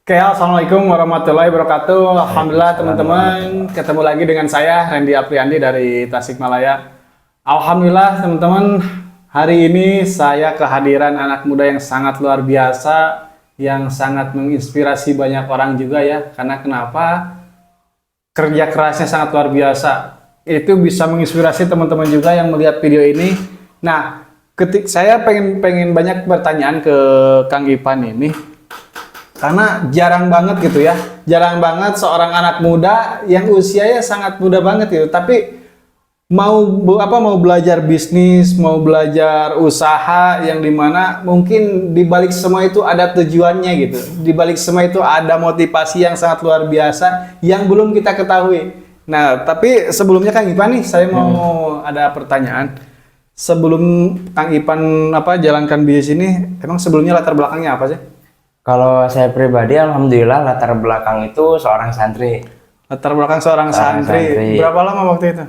Oke, assalamualaikum warahmatullahi wabarakatuh. Alhamdulillah teman-teman, ketemu lagi dengan saya Randy Apriandi dari Tasikmalaya. Alhamdulillah teman-teman, hari ini saya kehadiran anak muda yang sangat luar biasa, yang sangat menginspirasi banyak orang juga ya. Karena kenapa? Kerja kerasnya sangat luar biasa. Itu bisa menginspirasi teman-teman juga yang melihat video ini. Nah, saya pengen banyak pertanyaan ke Kang Ipan ini. Karena jarang banget gitu ya, jarang banget seorang anak muda yang usianya sangat muda banget gitu, tapi mau belajar bisnis, mau belajar usaha yang dimana mungkin di balik semua itu ada tujuannya gitu, di balik semua itu ada motivasi yang sangat luar biasa yang belum kita ketahui. Nah, tapi sebelumnya Kang Ipan nih, saya mau ada pertanyaan. Sebelum Kang Ipan jalankan bisnis ini, emang sebelumnya latar belakangnya apa sih? Kalau saya pribadi, alhamdulillah latar belakang itu seorang santri. Latar belakang seorang santri. Berapa lama waktu itu?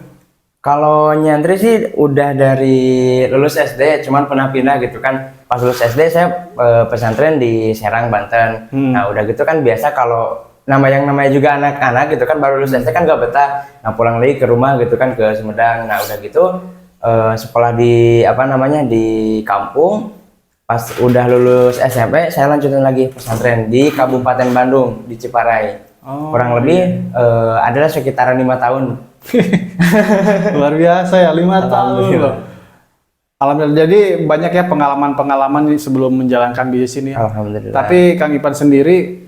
Kalau nyantri sih udah dari lulus SD, cuman pernah pindah gitu kan. Pas lulus SD saya pesantren di Serang, Banten. Nah udah gitu kan biasa kalau namanya juga anak-anak gitu kan, baru lulus SD kan gak betah. Nah pulang lagi ke rumah gitu kan, ke Sumedang. Nah udah gitu sekolah di di kampung. Pas udah lulus SMP, saya lanjutin lagi pesantren di Kabupaten Bandung, di Ciparai. Kurang lebih adalah sekitaran 5 tahun. Luar biasa ya, 5 tahun loh. Alhamdulillah. Jadi banyak ya pengalaman-pengalaman sebelum menjalankan bisnis ini. Alhamdulillah. Tapi Kang Ipan sendiri,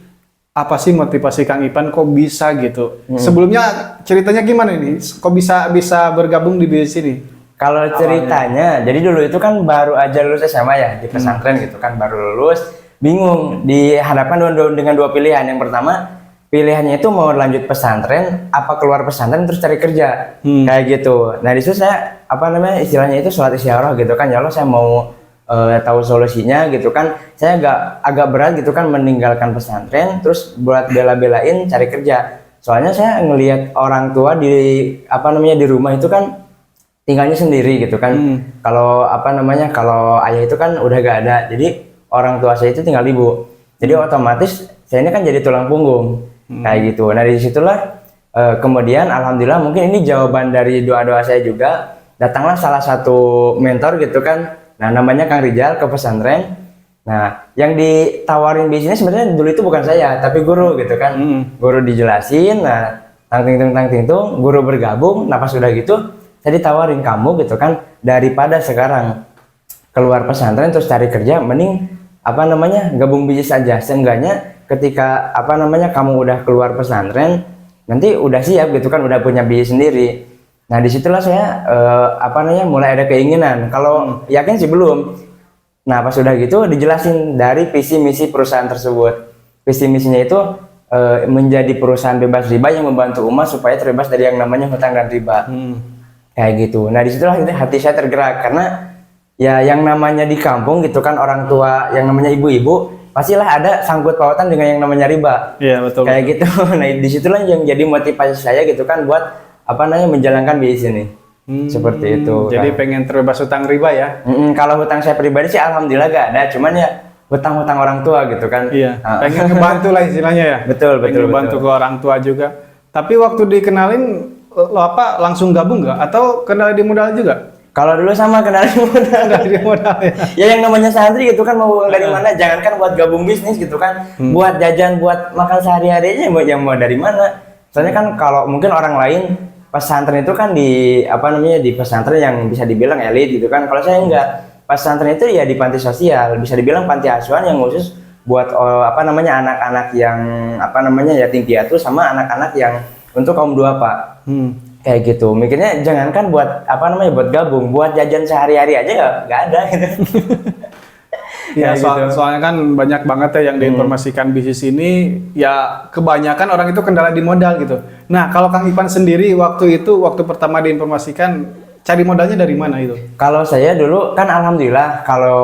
apa sih motivasi Kang Ipan kok bisa gitu? Sebelumnya ceritanya gimana ini? Kok bisa bergabung di bisnis ini? Kalau ceritanya, jadi dulu itu kan baru aja lulus SMA ya, di pesantren gitu kan, baru lulus, bingung, dihadapkan dengan dua pilihan. Yang pertama, pilihannya itu mau lanjut pesantren, apa keluar pesantren terus cari kerja, kayak gitu. Nah disitu saya, istilahnya itu sholat istiharah gitu kan, ya Allah saya mau tahu solusinya gitu kan. Saya agak berat gitu kan meninggalkan pesantren, terus buat bela-belain cari kerja. Soalnya saya ngelihat orang tua di rumah itu kan, tinggalnya sendiri gitu kan. Kalau kalau ayah itu kan udah gak ada, jadi orang tua saya itu tinggal ibu, jadi otomatis saya ini kan jadi tulang punggung, kayak gitu. Nah disitulah kemudian alhamdulillah mungkin ini jawaban dari doa-doa saya juga, datanglah salah satu mentor gitu kan, nah namanya Kang Rijal, ke pesantren. Nah yang ditawarin bisnis sebenarnya dulu itu bukan saya tapi guru gitu kan. Guru dijelasin, nah tang ting tung guru bergabung. Nah pas udah gitu saya ditawarin, kamu gitu kan, daripada sekarang keluar pesantren terus cari kerja, mending gabung bisnis aja. Seenggaknya ketika kamu udah keluar pesantren, nanti udah siap gitu kan, udah punya bisnis sendiri. Nah disitulah saya mulai ada keinginan. Kalau yakin sih belum. Nah pas udah gitu dijelasin dari visi misi perusahaan tersebut. Visi misinya itu menjadi perusahaan bebas riba yang membantu umat supaya terbebas dari yang namanya hutang dan riba. Kayak gitu. Nah disitulah hati saya tergerak, karena ya yang namanya di kampung gitu kan, orang tua yang namanya ibu-ibu pastilah ada sangkut pautan dengan yang namanya riba. Iya betul. Kayak gitu. Nah disitulah yang jadi motivasi saya gitu kan, buat menjalankan bisnis ini. Seperti itu. Jadi pengen terbebas hutang riba ya? Kalau hutang saya pribadi sih alhamdulillah gak ada, cuman ya hutang-hutang orang tua gitu kan. Iya. Pengen ngebantu lah istilahnya ya. Betul. Ngebantu ke orang tua juga. Tapi waktu dikenalin lo langsung gabung nggak atau kenal di modal juga? Kalau dulu sama kenal di modal. Kenal di modal ya. Ya yang namanya santri gitu kan, mau dari mana, jangankan buat gabung bisnis gitu kan, buat jajan, buat makan sehari-hari aja mau dari mana. Soalnya kan kalau mungkin orang lain pesantren itu kan di di pesantren yang bisa dibilang elit gitu kan. Kalau saya enggak, pesantren itu ya di panti sosial, bisa dibilang panti asuhan yang khusus buat anak-anak yang yatim piatu sama anak-anak yang untuk kaum duafa. Kayak gitu. Mikirnya jangankan buat buat gabung, buat jajan sehari-hari aja nggak ada gitu. Ya soalnya kan banyak banget ya yang diinformasikan bisnis ini, ya kebanyakan orang itu kendala di modal gitu. Nah kalau Kang Ipan sendiri waktu pertama diinformasikan, cari modalnya dari mana itu? Kalau saya dulu kan alhamdulillah, kalau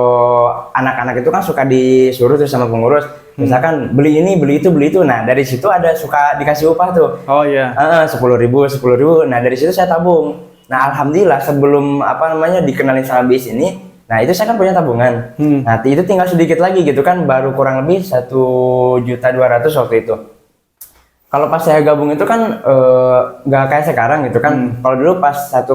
anak-anak itu kan suka disuruh tuh sama pengurus, misalkan beli ini, beli itu. Nah dari situ ada suka dikasih upah tuh. Oh iya. 10.000. Nah dari situ saya tabung. Nah alhamdulillah sebelum dikenalin sama bis ini, Nah itu saya kan punya tabungan. Nah itu tinggal sedikit lagi gitu kan, baru kurang lebih 1.200.000 waktu itu. Kalau pas saya gabung itu kan nggak kayak sekarang gitu kan. Kalau dulu pas 1,5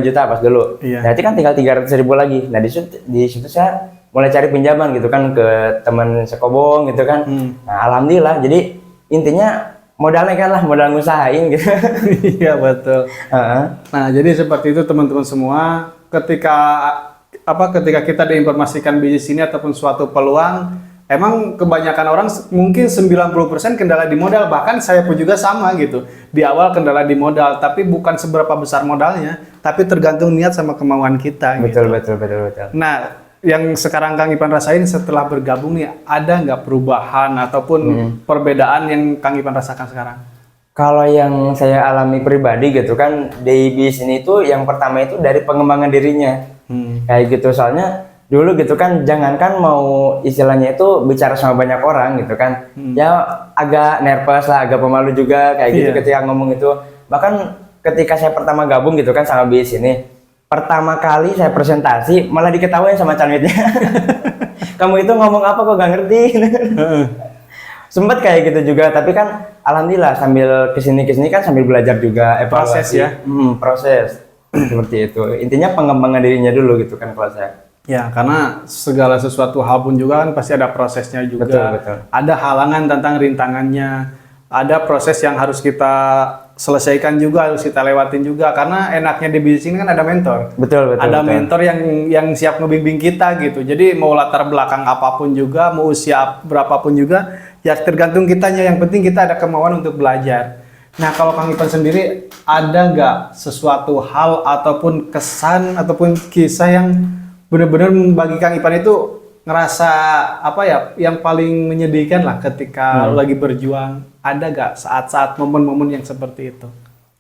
juta pas dulu. Iya. Berarti kan tinggal 300.000 lagi. Nah di situ saya mulai cari pinjaman gitu kan ke teman sekobong gitu kan. Nah alhamdulillah. Jadi intinya modalnya kan lah, modal ngusahain gitu. Iya betul. Nah jadi seperti itu teman-teman semua. Ketika kita diinformasikan bisnis ini ataupun suatu peluang, emang kebanyakan orang mungkin 90% kendala di modal, bahkan saya pun juga sama gitu. Di awal kendala di modal, tapi bukan seberapa besar modalnya, tapi tergantung niat sama kemauan kita. Betul, gitu. betul. Nah, yang sekarang Kang Ipan rasain setelah bergabung nih, ada nggak perubahan ataupun perbedaan yang Kang Ipan rasakan sekarang? Kalau yang saya alami pribadi gitu kan, di bisnis ini tuh yang pertama itu dari pengembangan dirinya. Kayak gitu, soalnya dulu gitu kan, jangankan mau istilahnya itu bicara sama banyak orang gitu kan, ya agak nervous lah, agak pemalu juga kayak gitu ketika ngomong itu. Bahkan ketika saya pertama gabung gitu kan sama bisnis ini, pertama kali saya presentasi malah diketawain sama calonnya. Kamu itu ngomong apa kok gak ngerti? Sempet kayak gitu juga, tapi kan alhamdulillah sambil kesini kan sambil belajar juga, evaluasi. Proses ya? Proses seperti itu. Intinya pengembangan dirinya dulu gitu kan kalau saya. Ya, karena segala sesuatu hal pun juga kan pasti ada prosesnya juga. Betul. Ada halangan tentang rintangannya. Ada proses yang harus kita selesaikan juga, harus kita lewatin juga. Karena enaknya di bisnis ini kan ada mentor. Betul. Ada mentor yang siap ngebimbing kita gitu. Jadi mau latar belakang apapun juga, mau usia berapapun juga, ya tergantung kitanya. Yang penting kita ada kemauan untuk belajar. Nah, kalau Kang Ipan sendiri, ada nggak sesuatu hal ataupun kesan ataupun kisah yang benar-benar bagi Kang Ipan itu ngerasa apa ya, yang paling menyedihkan lah ketika lagi berjuang? Ada nggak saat-saat momen-momen yang seperti itu?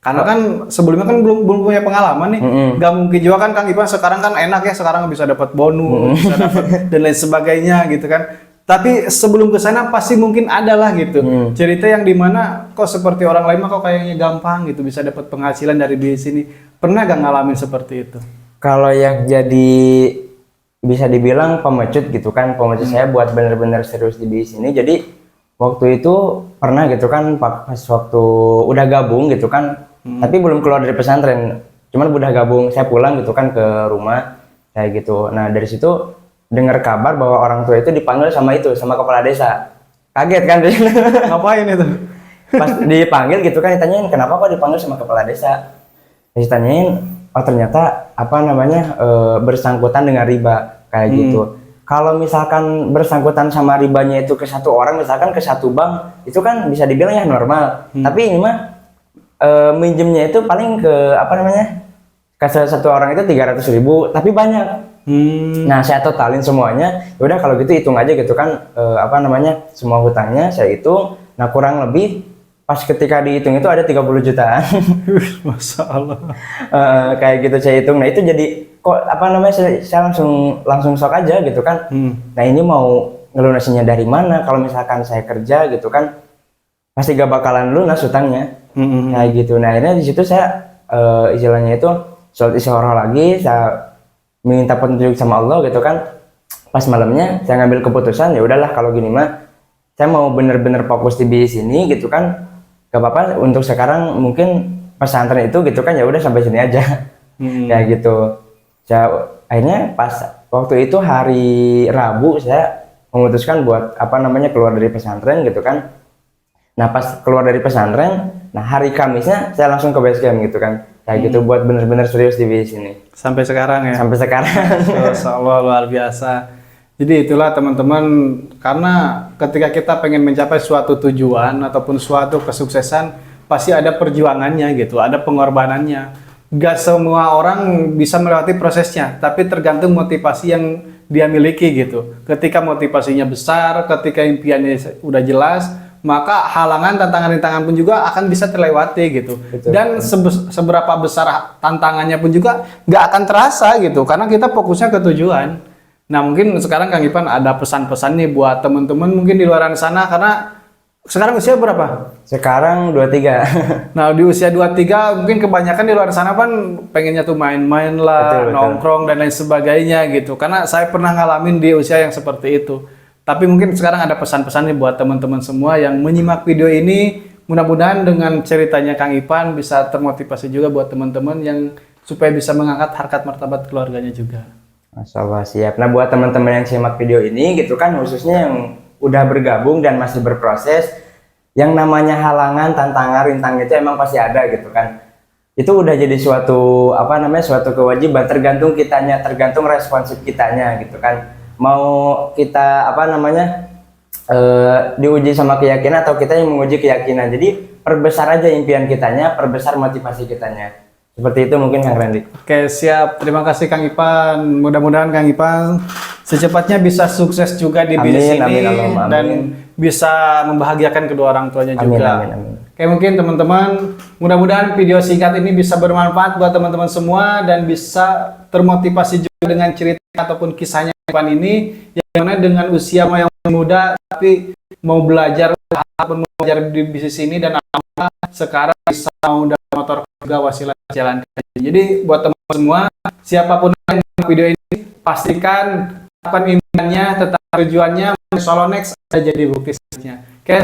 Karena kan sebelumnya kan belum punya pengalaman nih, nggak mungkin juga kan Kang Ipan sekarang kan enak ya, sekarang bisa dapat bonus, bisa dapat dan lain sebagainya gitu kan. Tapi sebelum ke sana pasti mungkin ada lah gitu cerita yang dimana kok seperti orang lain mah kok kayaknya gampang gitu bisa dapat penghasilan dari bisnis ini. Pernah gak ngalamin seperti itu? Kalau yang jadi bisa dibilang pemecut gitu kan, pemecut saya buat bener-bener serius di bisnis ini. Jadi waktu itu pernah gitu kan, pas waktu udah gabung gitu kan, tapi belum keluar dari pesantren, cuman udah gabung, saya pulang gitu kan ke rumah kayak gitu. Nah dari situ dengar kabar bahwa orang tua itu dipanggil sama kepala desa. Kaget kan? Ngapain itu? Pas dipanggil gitu kan, ditanyain kenapa kok dipanggil sama kepala desa. Terus ditanyain, oh ternyata apa namanya bersangkutan dengan riba kayak gitu. Kalau misalkan bersangkutan sama ribanya itu ke satu orang, misalkan ke satu bank, itu kan bisa dibilang ya normal. Tapi ini mah minjemnya itu paling ke apa namanya, ke satu orang itu 300.000, tapi banyak. Nah saya totalin semuanya, udah kalau gitu hitung aja gitu kan, apa namanya, semua hutangnya saya hitung. Nah kurang lebih pas ketika dihitung itu ada 30 jutaan. Masya Allah. Kayak gitu saya hitung. Nah itu jadi kok apa namanya, saya langsung shock aja gitu kan. Nah ini mau ngelunasinnya dari mana? Kalau misalkan saya kerja gitu kan, pasti gak bakalan lunas hutangnya. Kayak gitu. Nah akhirnya di situ saya istilahnya itu sholat isyarat lagi, saya minta petunjuk sama Allah gitu kan. Pas malamnya saya ngambil keputusan, ya udahlah kalau gini mah saya mau bener-bener fokus di bisnis ini gitu kan, gak apa-apa untuk sekarang mungkin pesantren itu gitu kan, ya udah sampai sini aja. Kayak gitu. Saya akhirnya pas waktu itu hari Rabu saya memutuskan buat apa namanya keluar dari pesantren gitu kan. Nah pas keluar dari pesantren, nah hari Kamisnya saya langsung ke base camp gitu kan. Kayak gitu buat bener-bener serius di bisnis ini. Sampai sekarang ya? Sampai sekarang. Masya Allah, luar biasa. Jadi itulah teman-teman, karena ketika kita pengen mencapai suatu tujuan ataupun suatu kesuksesan, pasti ada perjuangannya gitu, ada pengorbanannya. Gak semua orang bisa melewati prosesnya, tapi tergantung motivasi yang dia miliki gitu. Ketika motivasinya besar, ketika impiannya udah jelas, maka halangan, tantangan, rintangan pun juga akan bisa terlewati gitu. Betul. Dan seberapa besar tantangannya pun juga nggak akan terasa gitu, karena kita fokusnya ke tujuan. Nah mungkin sekarang Kang Ipan ada pesan-pesan nih buat teman-teman mungkin di luar sana, karena Sekarang usia berapa? Sekarang 23. Nah, di usia 23 mungkin kebanyakan di luar sana kan pengennya tuh main-main lah, Betul, betul. nongkrong dan lain sebagainya gitu. Karena saya pernah ngalamin di usia yang seperti itu. Tapi mungkin sekarang ada pesan-pesan nih buat teman-teman semua yang menyimak video ini. Mudah-mudahan dengan ceritanya Kang Ipan bisa termotivasi juga buat teman-teman yang supaya bisa mengangkat harkat martabat keluarganya juga. Masya Allah, siap. Nah, buat teman-teman yang simak video ini gitu kan, khususnya yang udah bergabung dan masih berproses, yang namanya halangan, tantangan, rintang itu emang pasti ada gitu kan. Itu udah jadi suatu apa namanya, suatu kewajiban, tergantung kitanya, tergantung responsif kitanya gitu kan. Mau kita apa namanya, diuji sama keyakinan atau kita yang menguji keyakinan. Jadi perbesar aja impian kitanya, perbesar motivasi kitanya. Seperti itu mungkin Kang Randy. Oke, siap. Terima kasih Kang Ipan. Mudah-mudahan Kang Ipan secepatnya bisa sukses juga di bisnis Amin, ini amin, Allahumma amin. dan bisa membahagiakan kedua orang tuanya Amin, juga. amin, amin. Oke, mungkin teman-teman, mudah-mudahan video singkat ini bisa bermanfaat buat teman-teman semua dan bisa termotivasi juga dengan cerita ataupun kisahnya Ipan ini yang mana dengan usia yang muda tapi mau belajar ataupun mau belajar di bisnis ini dan alhamdulillah sekarang bisa mau dapat motor juga wasilah jalan kaki. Jadi buat teman-teman semua, siapapun yang nonton video ini pastikan kapan impiannya, tetap tujuannya, solo next ada jadi bukti selanjutnya. Oke,